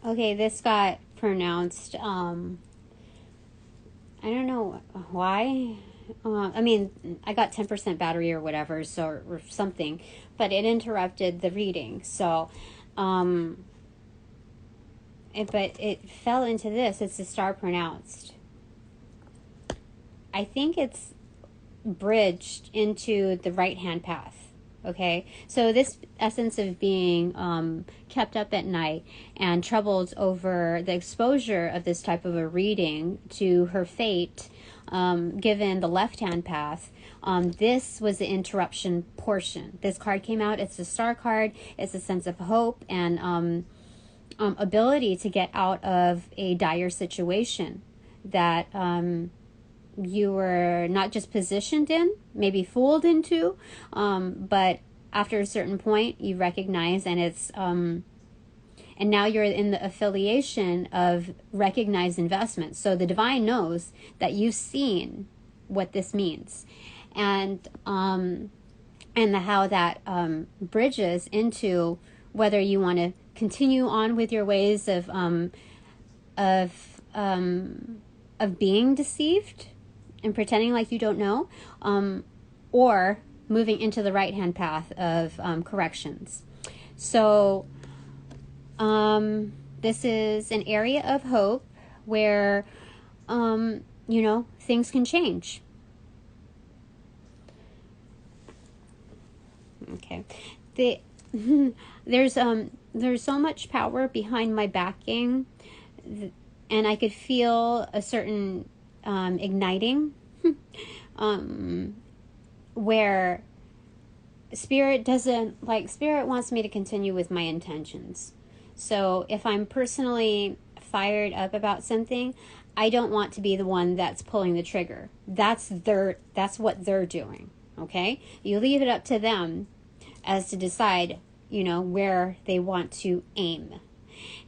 Okay, this got pronounced, I don't know why. I mean, I got 10% battery or whatever, so or something, but it interrupted the reading. So, but it fell into this. It's the star pronounced. I think it's bridged into the right-hand path. Okay, so this essence of being kept up at night and troubled over the exposure of this type of a reading to her fate, given the left-hand path, this was the interruption portion. This card came out. It's the star card. It's a sense of hope and ability to get out of a dire situation that you were not just positioned in, maybe fooled into, but after a certain point you recognize, and it's and now you're in the affiliation of recognized investments. So the divine knows that you've seen what this means, and how that bridges into whether you want to continue on with your ways of being deceived and pretending like you don't know, or moving into the right-hand path of corrections. So this is an area of hope where, things can change. Okay. There's so much power behind my backing, and I could feel a certain igniting, where spirit wants me to continue with my intentions. So if I'm personally fired up about something, I don't want to be the one that's pulling the trigger. That's what they're doing. Okay? You leave it up to them as to decide, where they want to aim.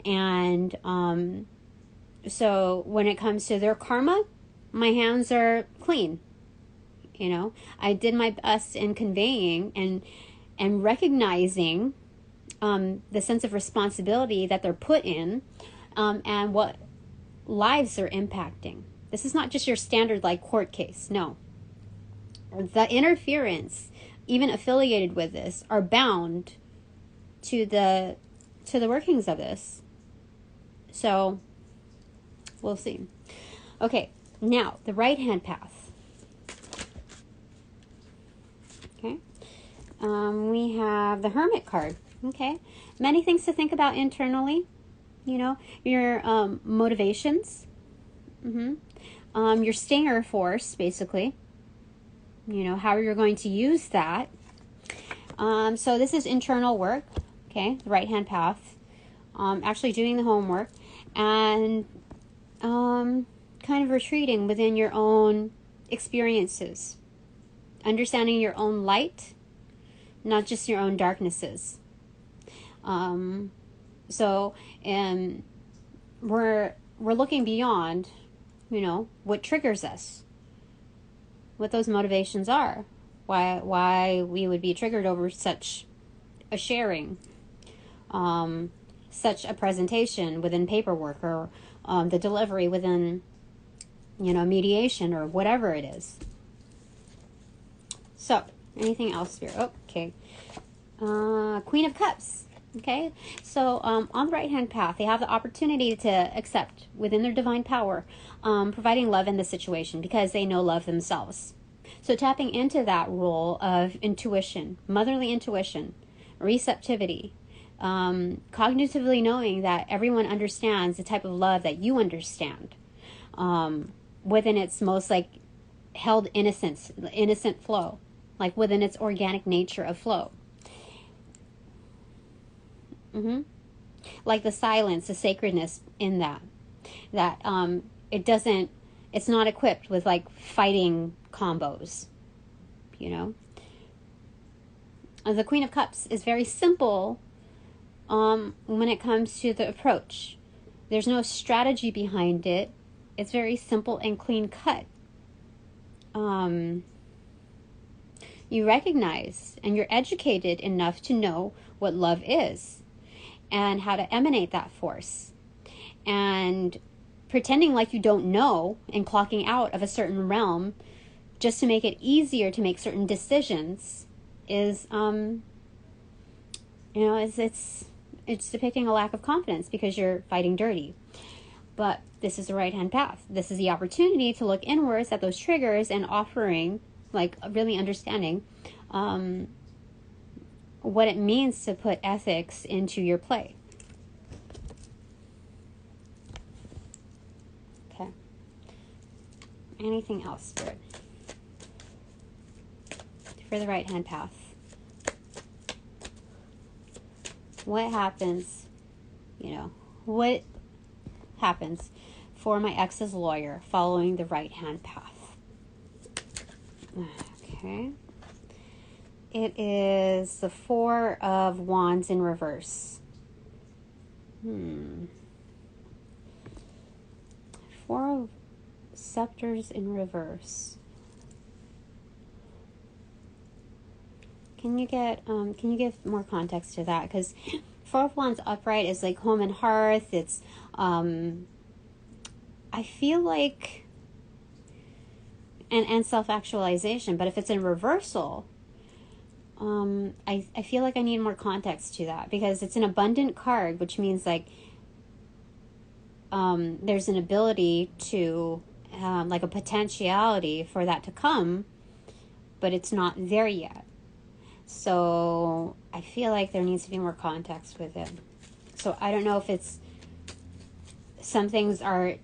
And so when it comes to their karma, my hands are clean. I did my best in conveying and recognizing the sense of responsibility that they're put in, and what lives they're impacting. This is not just your standard court case. No. The interference, even affiliated with this, are bound to the workings of this. So we'll see. Okay, now the right-hand path. Okay, we have the Hermit card. Okay, many things to think about internally. Your motivations, your stinger force, basically. How you're going to use that. So this is internal work. Okay, the right-hand path. Actually doing the homework and kind of retreating within your own experiences, understanding your own light, not just your own darknesses. So we're looking beyond, what triggers us, what those motivations are, why we would be triggered over such a sharing, such a presentation within paperwork, or the delivery within, mediation, or whatever it is. So, anything else, Spirit? Okay. Queen of Cups. Okay, so on the right-hand path, they have the opportunity to accept within their divine power, providing love in the situation because they know love themselves. So tapping into that role of intuition, motherly intuition, receptivity, cognitively knowing that everyone understands the type of love that you understand, within its most held innocence, innocent flow, within its organic nature of flow. Like the silence, the sacredness in that it's not equipped with fighting combos, The Queen of Cups is very simple when it comes to the approach. There's no strategy behind it. It's very simple and clean cut. You recognize and you're educated enough to know what love is and how to emanate that force. And pretending like you don't know and clocking out of a certain realm just to make it easier to make certain decisions is, it's depicting a lack of confidence because you're fighting dirty. But this is the right-hand path. This is the opportunity to look inwards at those triggers and offering, like, really understanding what it means to put ethics into your play. Okay. Anything else, Spirit? For the right-hand path. What happens, what happens for my ex's lawyer following the right-hand path? Okay. It is the Four of Wands in reverse. Four of Scepters in reverse. Can you give more context to that? Because Four of Wands upright is like home and hearth. It's, I feel like, and self-actualization. But if it's in reversal, I feel like I need more context to that, because it's an abundant card, which means like there's an ability to, like a potentiality for that to come, but it's not there yet. So I feel like there needs to be more context with it. So I don't know if it's some things are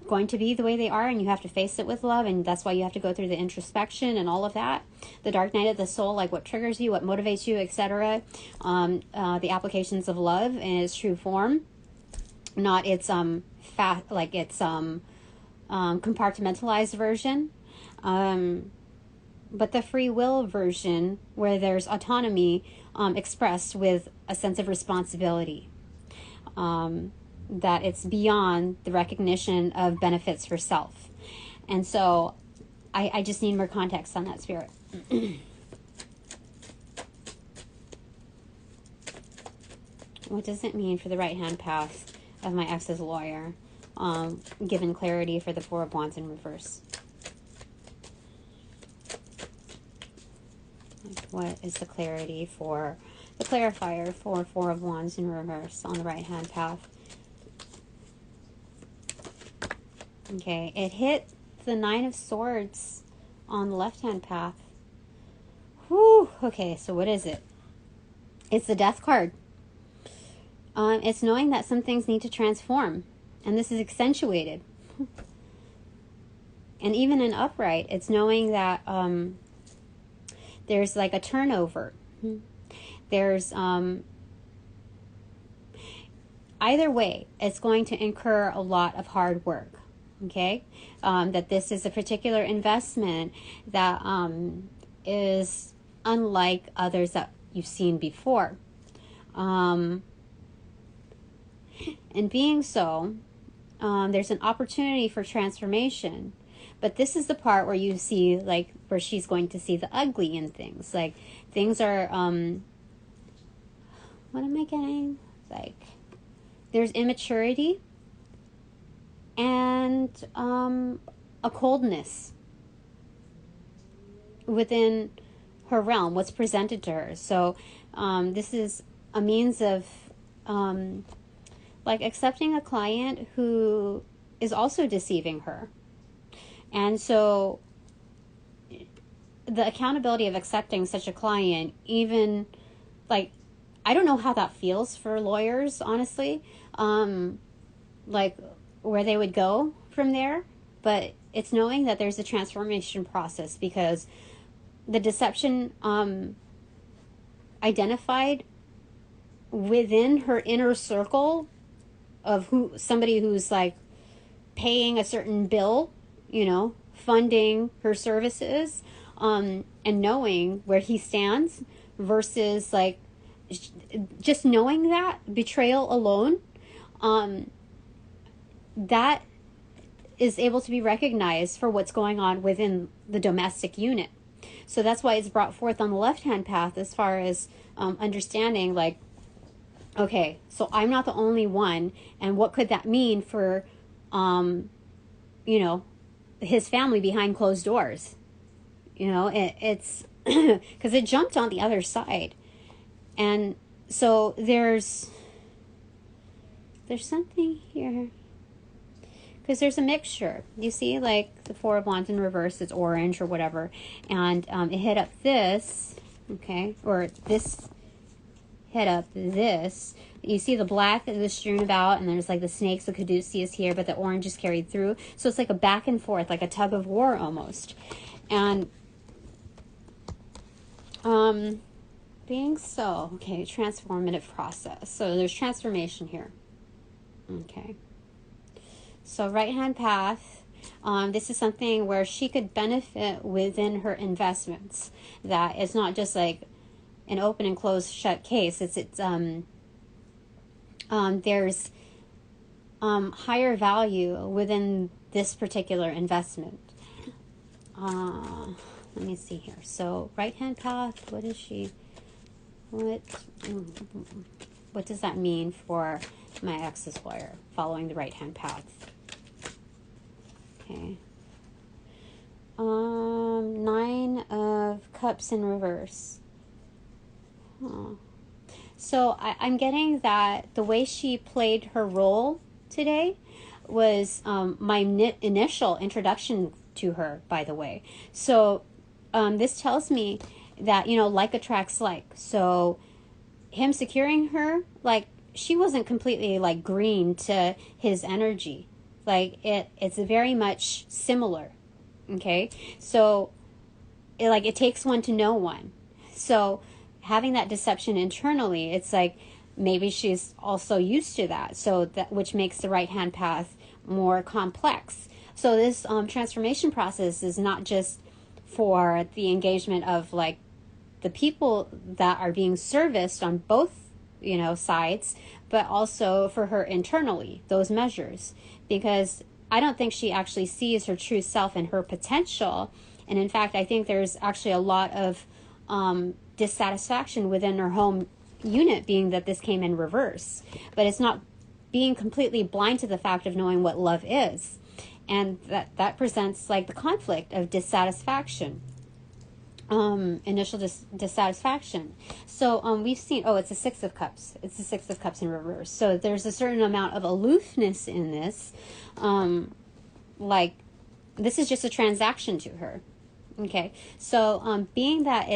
going to be the way they are, and you have to face it with love, and that's why you have to go through the introspection and all of that. The dark night of the soul, like what triggers you, what motivates you, etc. The applications of love in its true form, not its compartmentalized version. But the free will version, where there's autonomy expressed with a sense of responsibility. That it's beyond the recognition of benefits for self. And so I just need more context on that, Spirit. What does it mean for the right-hand path of my ex's lawyer, given clarity for the Four of Wands in reverse? What is the clarity for the clarifier for Four of Wands in reverse on the right-hand path? Okay, it hit the Nine of Swords on the left-hand path. Whew, okay, so what is it? It's the Death card. It's knowing that some things need to transform, and this is accentuated. And even in upright, it's knowing that there's like a turnover. There's either way, it's going to incur a lot of hard work. Okay, that this is a particular investment that is unlike others that you've seen before. And being so, there's an opportunity for transformation. But this is the part where you see, like, where she's going to see the ugly in things. Like, things are, what am I getting? Like, there's immaturity and a coldness within her realm, what's presented to her. So this is a means of, like, accepting a client who is also deceiving her. And so the accountability of accepting such a client, even, like, I don't know how that feels for lawyers, honestly, like where they would go from there, but it's knowing that there's a transformation process, because the deception identified within her inner circle of somebody who's like paying a certain bill, funding her services, and knowing where he stands versus like just knowing that betrayal alone, that is able to be recognized for what's going on within the domestic unit. So that's why it's brought forth on the left-hand path as far as understanding, like, Okay, so I'm not the only one, and what could that mean for, you know, his family behind closed doors? You know, it's because it jumped on the other side, and so there's something here. Because there's a mixture. You see, like, the Four of Wands in reverse, it's orange or whatever. And it hit up this, okay? Or this hit up this. You see the black that is strewn about, and there's, like, the snakes, the caduceus here, but the orange is carried through. So it's like a back and forth, like a tug of war almost. And being so, okay, transformative process. So there's transformation here. Okay. So right-hand path, this is something where she could benefit within her investments. That it's not just like an open and closed shut case. There's higher value within this particular investment. Let me see here. So right-hand path, what is she? What does that mean for my ex's lawyer following the right-hand path? Okay. 9 of Cups in reverse. Huh. So I'm getting that the way she played her role today was my initial introduction to her, by the way. So this tells me that, you know, like attracts like. So him securing her, like, she wasn't completely, like, green to his energy. Like, it's very much similar, okay? So, it takes one to know one. So, having that deception internally, it's like, maybe she's also used to that. So, which makes the right-hand path more complex. So, this transformation process is not just for the engagement of, like, the people that are being serviced on both, you know, sides, but also for her internally, those measures. Because I don't think she actually sees her true self and her potential. And in fact, I think there's actually a lot of dissatisfaction within her home unit, being that this came in reverse. But it's not being completely blind to the fact of knowing what love is. And that presents, like, the conflict of dissatisfaction. Initial dissatisfaction. So we've seen, it's a 6 of Cups. It's the 6 of Cups in reverse. So there's a certain amount of aloofness in this. Like, this is just a transaction to her. Okay. So being that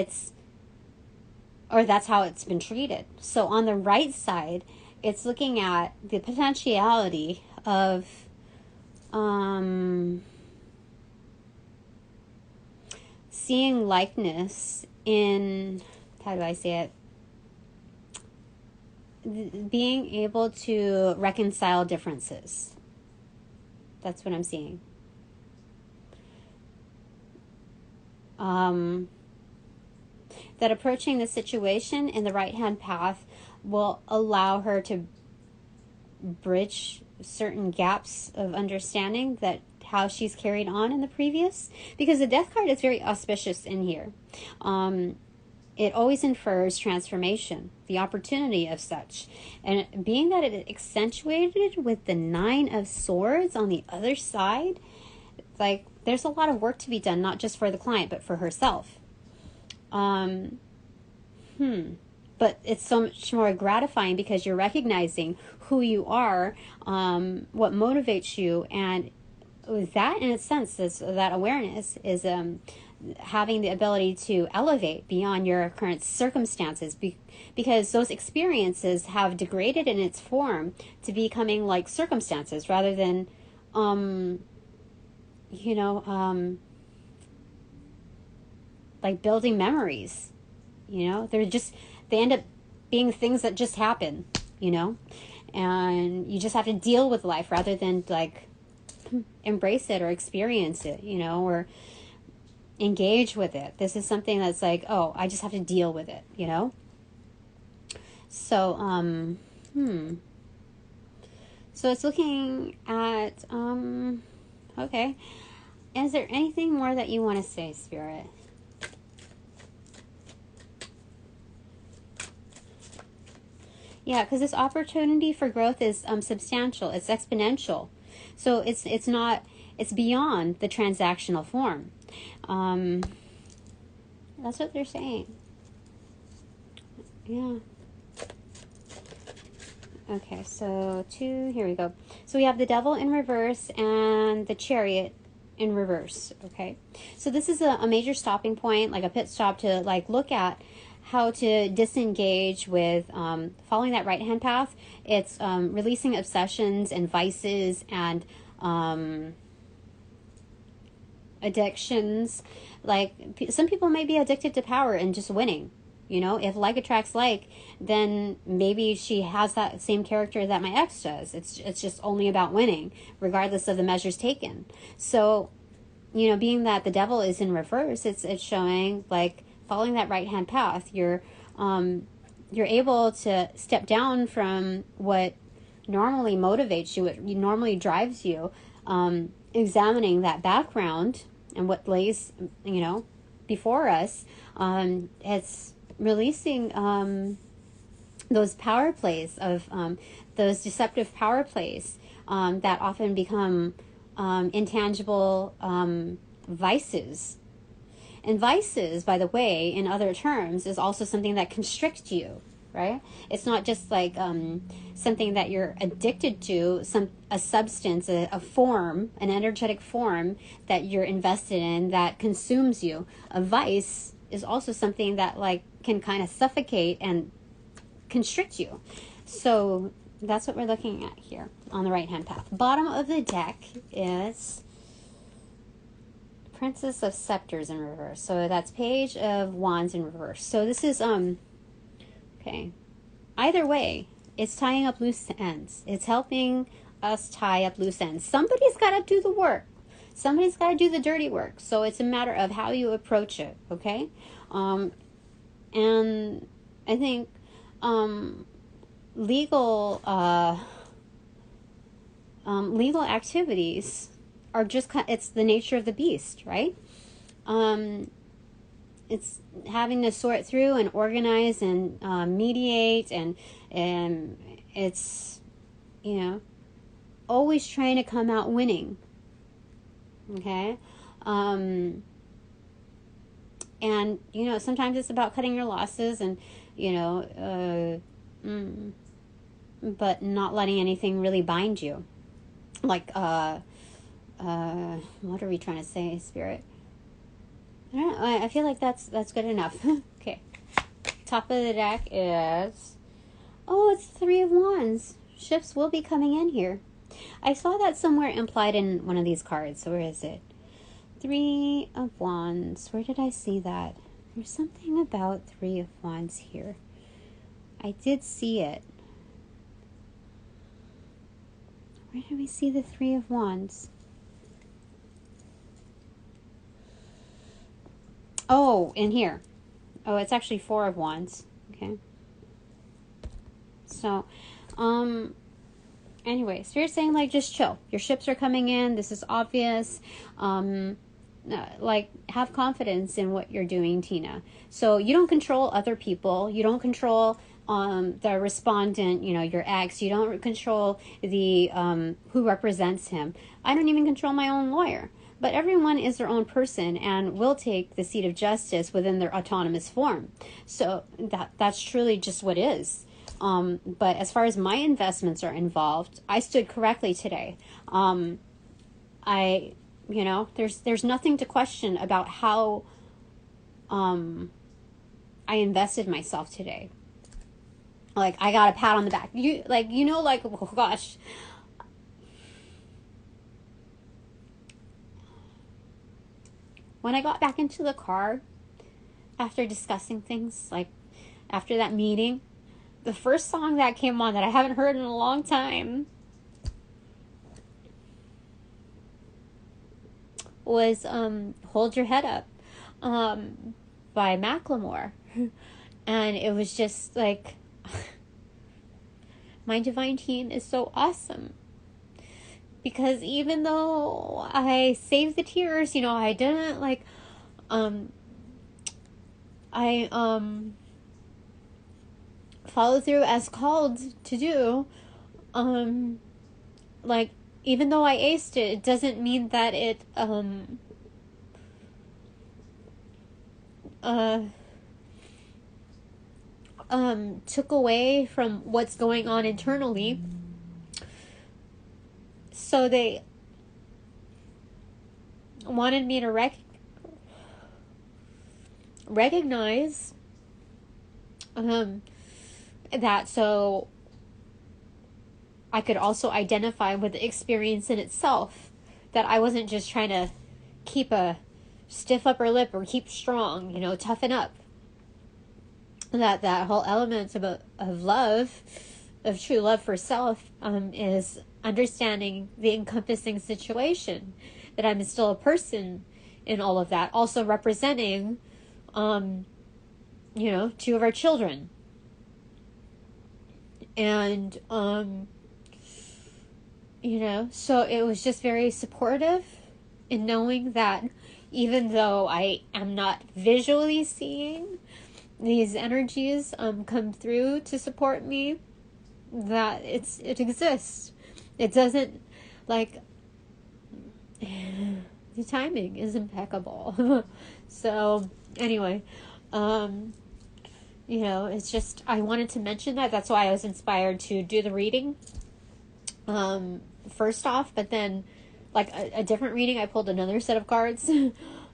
that's how it's been treated. So on the right side, it's looking at the potentiality of seeing likeness in, how do I say it? Being able to reconcile differences. That's what I'm seeing. That approaching the situation in the right-hand path will allow her to bridge certain gaps of understanding that how she's carried on in the previous, because the Death card is very auspicious in here. It always infers transformation, the opportunity of such. And being that it accentuated with the 9 of Swords on the other side, like, there's a lot of work to be done, not just for the client, but for herself. But it's so much more gratifying because you're recognizing who you are, what motivates you, and that, in a sense, that awareness is having the ability to elevate beyond your current circumstances, because those experiences have degraded in its form to becoming like circumstances rather than, like building memories. They end up being things that just happen, and you just have to deal with life rather than, like, embrace it or experience it, or engage with it. This is something that's like, oh, I just have to deal with it, So, so it's looking at, okay. Is there anything more that you want to say, Spirit? Yeah, because this opportunity for growth is substantial. It's exponential. So it's not, it's beyond the transactional form. That's what they're saying. Yeah. Okay, so here we go. So we have the devil in reverse and the chariot in reverse. Okay, so this is a major stopping point, like a pit stop to like look at how to disengage with following that right hand path. It's releasing obsessions and vices and addictions. Like some people may be addicted to power and just winning. You know, if like attracts like, then maybe she has that same character that my ex does. It's just only about winning, regardless of the measures taken. So, you know, being that the devil is in reverse, it's showing like following that right hand path. You're able to step down from what normally motivates you, what normally drives you, examining that background and what lays, you know, before us. It's releasing those power plays of those deceptive power plays that often become intangible vices. And vices, by the way, in other terms, is also something that constricts you, right? It's not just like something that you're addicted to, a substance, a form, an energetic form that you're invested in that consumes you. A vice is also something that like can kind of suffocate and constrict you. So that's what we're looking at here on the right hand path. Bottom of the deck is Princess of Scepters in reverse. So that's Page of Wands in reverse. So this is okay. Either way, it's tying up loose ends. It's helping us tie up loose ends. Somebody's got to do the work. Somebody's got to do the dirty work. So it's a matter of how you approach it, okay? And I think legal activities are just it's the nature of the beast, right? It's having to sort through and organize and mediate, and it's, you know, always trying to come out winning. Okay. And, you know, sometimes it's about cutting your losses and, you know, but not letting anything really bind you. Like, what are we trying to say, Spirit? I don't know. I feel like that's good enough. Okay. Top of the deck is, oh, it's Three of Wands. Shifts will be coming in here. I saw that somewhere implied in one of these cards. So where is it? Three of Wands. Where did I see that? There's something about Three of Wands here. I did see it. Where did we see the Three of Wands? Oh, in here. Oh, it's actually Four of Wands. Okay. So, anyway, Spirit's saying, like, just chill. Your ships are coming in. This is obvious. Like, have confidence in what you're doing, Tina. So you don't control other people. You don't control the respondent, you know, your ex. You don't control the who represents him. I don't even control my own lawyer. But everyone is their own person and will take the seat of justice within their autonomous form. So that's truly just what is. But as far as my investments are involved, I stood correctly today. You know, there's nothing to question about how I invested myself today. Like, I got a pat on the back. Oh gosh. When I got back into the car after discussing things, like after that meeting, the first song that came on that I haven't heard in a long time was Hold Your Head Up by Macklemore. And it was just like, my divine teen is so awesome. Because even though I saved the tears, you know, I didn't like, follow through as called to do. Like, even though I aced it, it doesn't mean that it took away from what's going on internally. So they wanted me to recognize that, so I could also identify with the experience in itself, that I wasn't just trying to keep a stiff upper lip or keep strong, toughen up. That whole element of love, of true love for self, is understanding the encompassing situation, that I'm still a person in all of that, also representing, two of our children. And, so it was just very supportive in knowing that even though I am not visually seeing these energies come through to support me, that it exists. It doesn't, like, the timing is impeccable. So anyway, it's just, I wanted to mention that. That's why I was inspired to do the reading first off, but then, like, a different reading, I pulled another set of cards.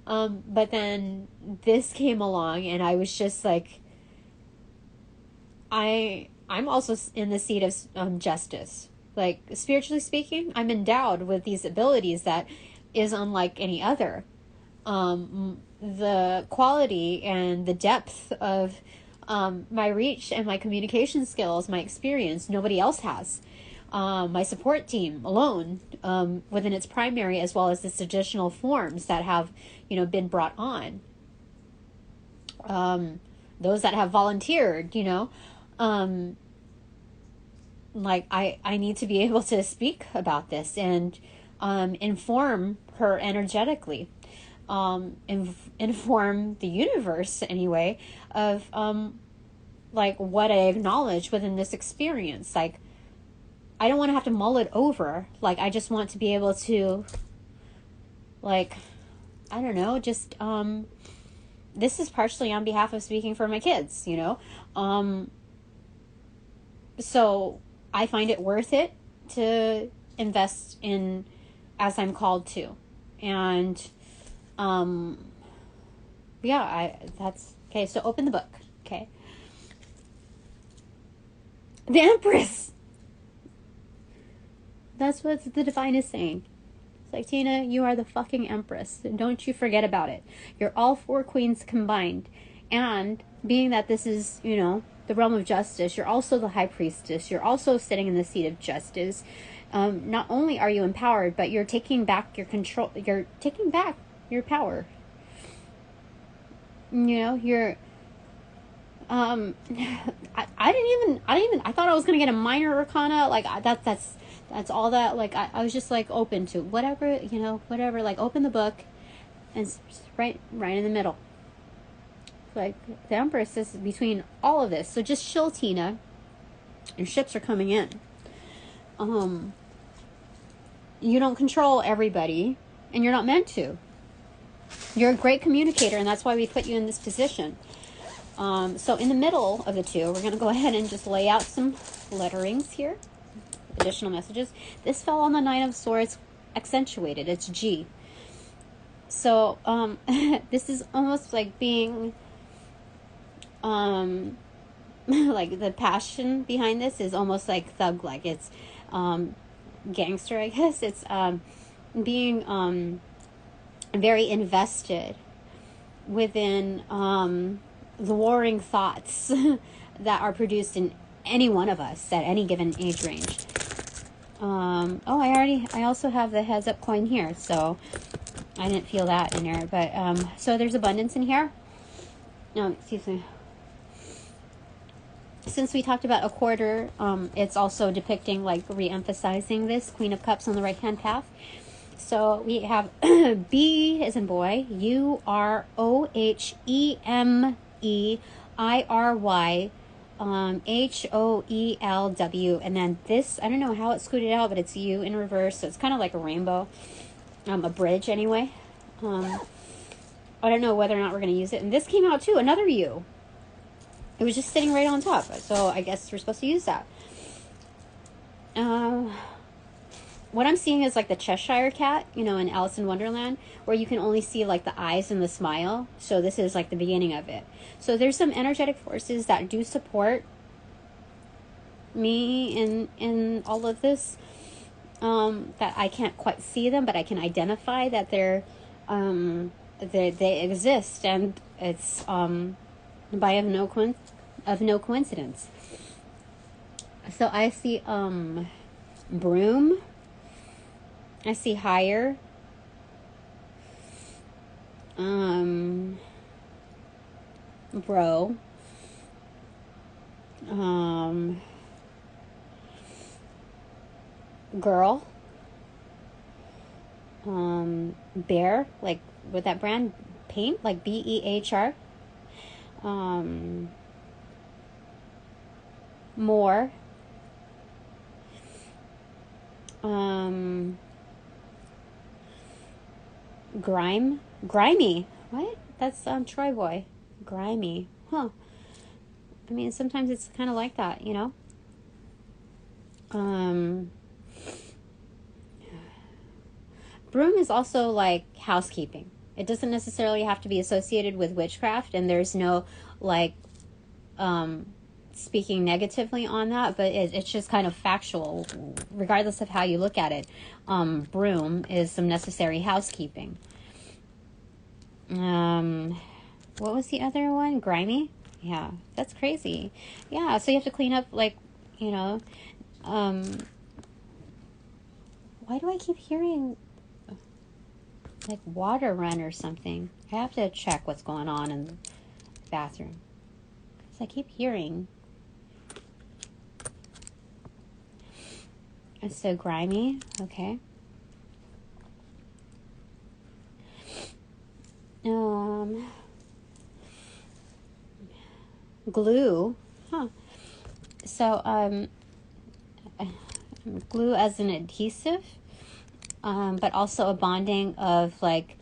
But then this came along, and I was just like, I'm also in the seat of justice. Like, spiritually speaking, I'm endowed with these abilities that is unlike any other. The quality and the depth of my reach and my communication skills, my experience, nobody else has. My support team alone, within its primary, as well as its additional forms that have, been brought on. Those that have volunteered, like, I need to be able to speak about this and inform her energetically, inform the universe anyway of like what I acknowledge within this experience. Like, I don't want to have to mull it over. Like, I just want to be able to, like, I don't know, just this is partially on behalf of speaking for my kids, so I find it worth it to invest in as I'm called to. And that's okay. So open the book. Okay. The Empress. That's what the divine is saying. It's like, Tina, you are the fucking Empress. And don't you forget about it. You're all four queens combined. And being that this is, the realm of justice, you're also the high priestess. You're also sitting in the seat of justice. Not only are you empowered, but you're taking back your control. You're taking back your power. You're... I thought I was going to get a minor arcana. Like, that's all that, like, I was just, like, open to whatever, whatever, like, open the book, and it's right in the middle. Like, the Empress is between all of this, so just chill, Tina. Your ships are coming in. You don't control everybody, and you're not meant to. You're a great communicator, and that's why we put you in this position. So in the middle of the two, we're going to go ahead and just lay out some letterings here. Additional messages. This fell on the Nine of Swords accentuated. It's G. So this is almost like being like the passion behind this is almost like thug, like it's gangster, I guess. It's being very invested within the warring thoughts that are produced in any one of us at any given age range. I also have the heads up coin here, so I didn't feel that in there. But so there's abundance in here. No, excuse me. Since we talked about a quarter, it's also depicting, like, re-emphasizing this Queen of Cups on the right hand path. So we have B as in boy, UROHEMEIRY, HOELW, and then this, I don't know how it scooted out, but it's U in reverse, so it's kind of like a rainbow, a bridge anyway. I don't know whether or not we're going to use it. And this came out too, another U. It was just sitting right on top, so I guess we're supposed to use that. What I'm seeing is like the Cheshire cat, in Alice in Wonderland, where you can only see like the eyes and the smile. So this is like the beginning of it. So there's some energetic forces that do support me in all of this. That I can't quite see them, but I can identify that they exist, and it's by of no coincidence. So I see broom. I see higher. Bro. Girl. Bear, like with that brand paint, like BEHR. More. Grimy. What? That's Troy Boy. Grimy. Huh. I mean, sometimes it's kind of like that, Broom is also like housekeeping. It doesn't necessarily have to be associated with witchcraft, and there's no like speaking negatively on that, but it's just kind of factual, regardless of how you look at it. Broom is some necessary housekeeping. What was the other one? Grimy? Yeah, that's crazy. Yeah, so you have to clean up, like, why do I keep hearing like water run or something? I have to check what's going on in the bathroom, because I keep hearing. It's so grimy. Okay. Glue. Huh. So, glue as an adhesive, but also a bonding of like,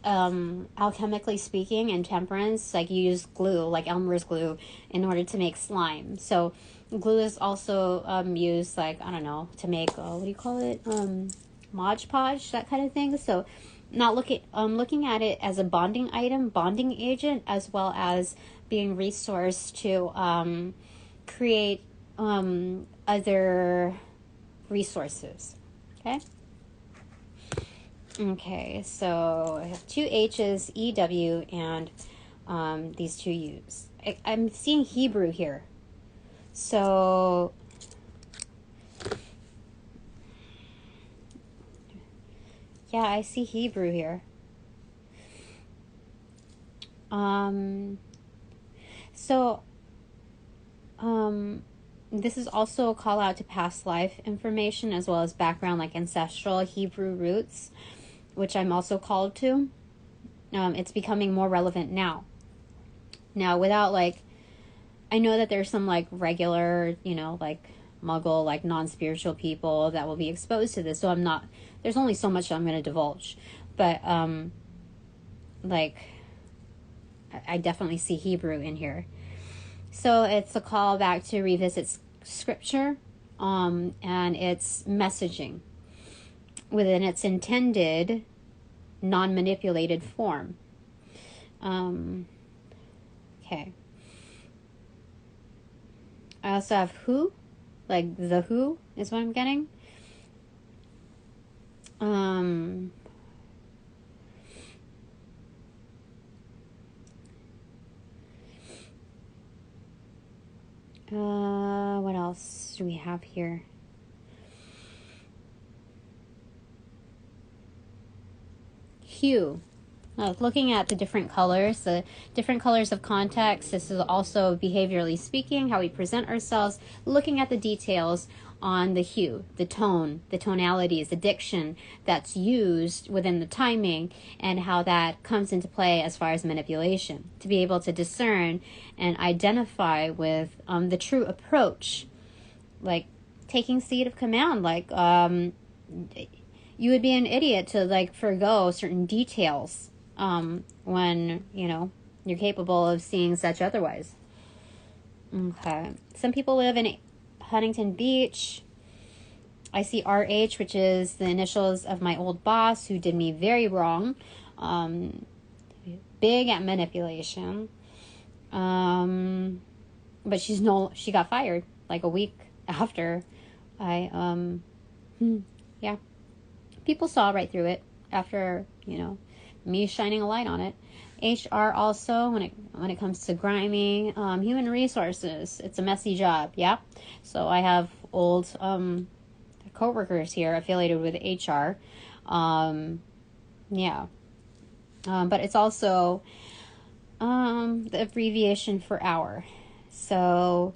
alchemically speaking, in temperance, like you use glue, like Elmer's glue, in order to make slime. So glue is also used, like, I don't know, to make what do you call it, Mod Podge, that kind of thing. So not looking at it as a bonding item, bonding agent, as well as being resourced to create other resources. Okay, so I have two H's, EW, and these two U's. I'm seeing Hebrew here. So yeah, I see Hebrew here. This is also a call out to past life information, as well as background, like ancestral Hebrew roots, which I'm also called to. It's becoming more relevant now. Now, without like, I know that there's some like regular, like Muggle, like non-spiritual people that will be exposed to this. So there's only so much I'm going to divulge. But, like, I definitely see Hebrew in here. So it's a call back to revisit scripture, and its messaging within its intended non-manipulated form. Okay. I also have who, like the who is what I'm getting. What else do we have here? Hue. Looking at the different colors of context. This is also behaviorally speaking, how we present ourselves, looking at the details on the hue, the tone, the tonalities, the diction that's used within the timing, and how that comes into play as far as manipulation, to be able to discern and identify with the true approach, like taking seat of command. Like you would be an idiot to like forgo certain details when you're capable of seeing such otherwise. Okay, some people live in Huntington Beach. I see RH, which is the initials of my old boss who did me very wrong. Big at manipulation. But she got fired like a week after yeah. People saw right through it after, me shining a light on it. HR also, when it comes to grimy, human resources, it's a messy job, yeah? So I have old coworkers here affiliated with HR. Yeah. But it's also the abbreviation for hour. So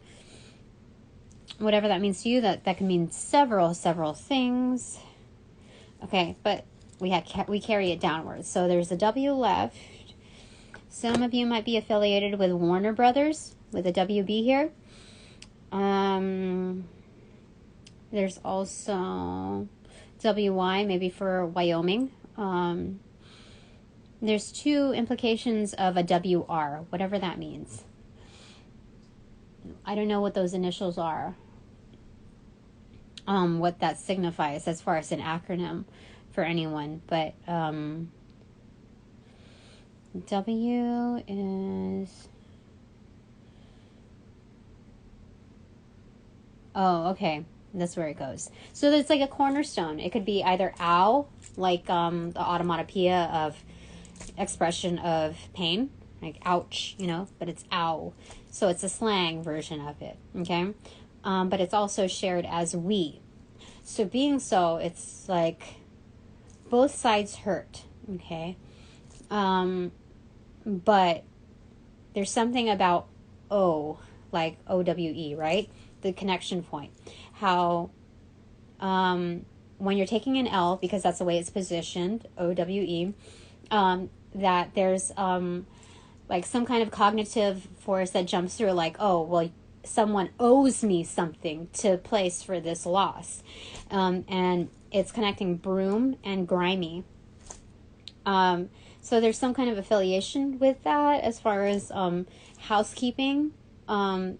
whatever that means to you, that can mean several things. Okay, but we carry it downwards. So there's a W left. Some of you might be affiliated with Warner Brothers, with a WB here. There's also WY, maybe for Wyoming. There's two implications of a WR, whatever that means. I don't know what those initials are. What that signifies as far as an acronym for anyone, but W is, oh, okay, that's where it goes. So it's like a cornerstone. It could be either ow, like the automatopoeia of expression of pain, like ouch, but it's ow. So it's a slang version of it, okay? But it's also shared as we. So being so, it's like both sides hurt, okay? But there's something about O, like OWE, right? The connection point. How when you're taking an L, because that's the way it's positioned, OWE, that there's like some kind of cognitive force that jumps through, like, oh, well, someone owes me something to place for this loss. And it's connecting broom and grimy. So there's some kind of affiliation with that as far as housekeeping, the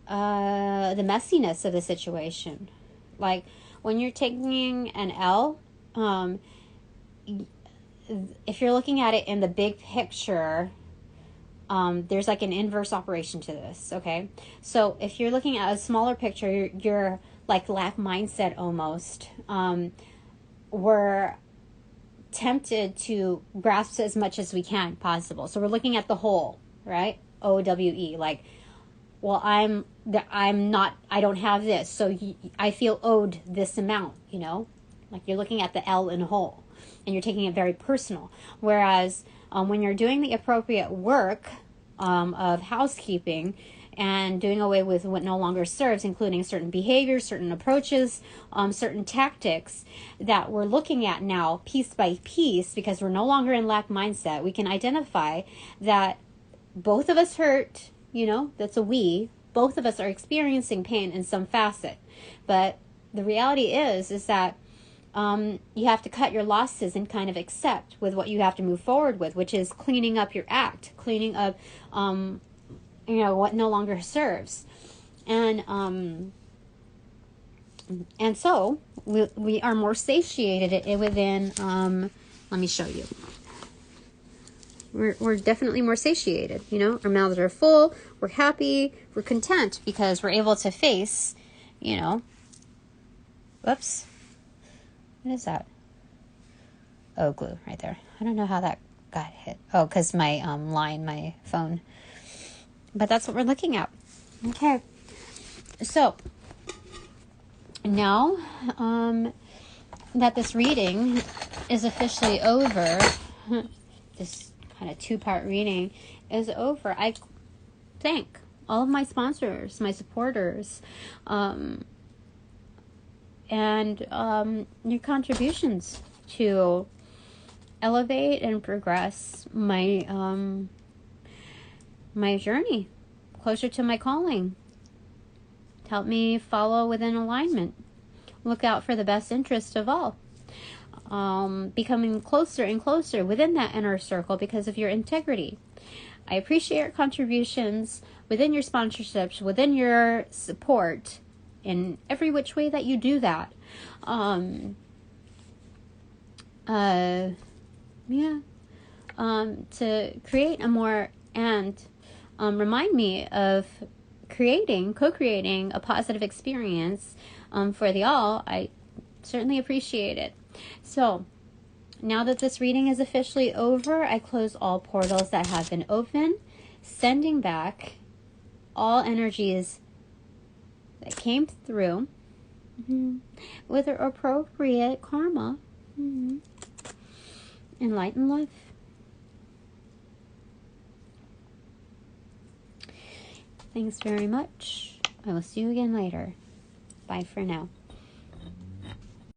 messiness of the situation. Like when you're taking an L, if you're looking at it in the big picture, there's like an inverse operation to this, okay? So if you're looking at a smaller picture, you're like lack mindset almost. We're tempted to grasp as much as we can possible. So we're looking at the whole, right? OWE, like, well, I don't have this, so I feel owed this amount, like you're looking at the L in whole, and you're taking it very personal. Whereas when you're doing the appropriate work of housekeeping and doing away with what no longer serves, including certain behaviors, certain approaches, certain tactics that we're looking at now piece by piece, because we're no longer in lack mindset, we can identify that both of us hurt, that's a we, both of us are experiencing pain in some facet. But the reality is that you have to cut your losses and kind of accept with what you have to move forward with, which is cleaning up your act, cleaning up what no longer serves. And so we are more satiated within, let me show you. We're definitely more satiated, our mouths are full, we're happy, we're content because we're able to face, whoops, what is that? Oh, glue right there. I don't know how that got hit. Oh, because my my phone. But that's what we're looking at. Okay. So now that this reading is officially over, this kind of two-part reading is over, I thank all of my sponsors, my supporters, and your contributions to elevate and progress my my journey closer to my calling. To help me follow within alignment. Look out for the best interest of all. Becoming closer and closer within that inner circle because of your integrity. I appreciate your contributions within your sponsorships, within your support, in every which way that you do that. To create a more, and remind me of co-creating a positive experience for the all. I certainly appreciate it. So, now that this reading is officially over, I close all portals that have been open, sending back all energies that came through with their appropriate karma and light and love. Thanks very much. I will see you again later. Bye for now.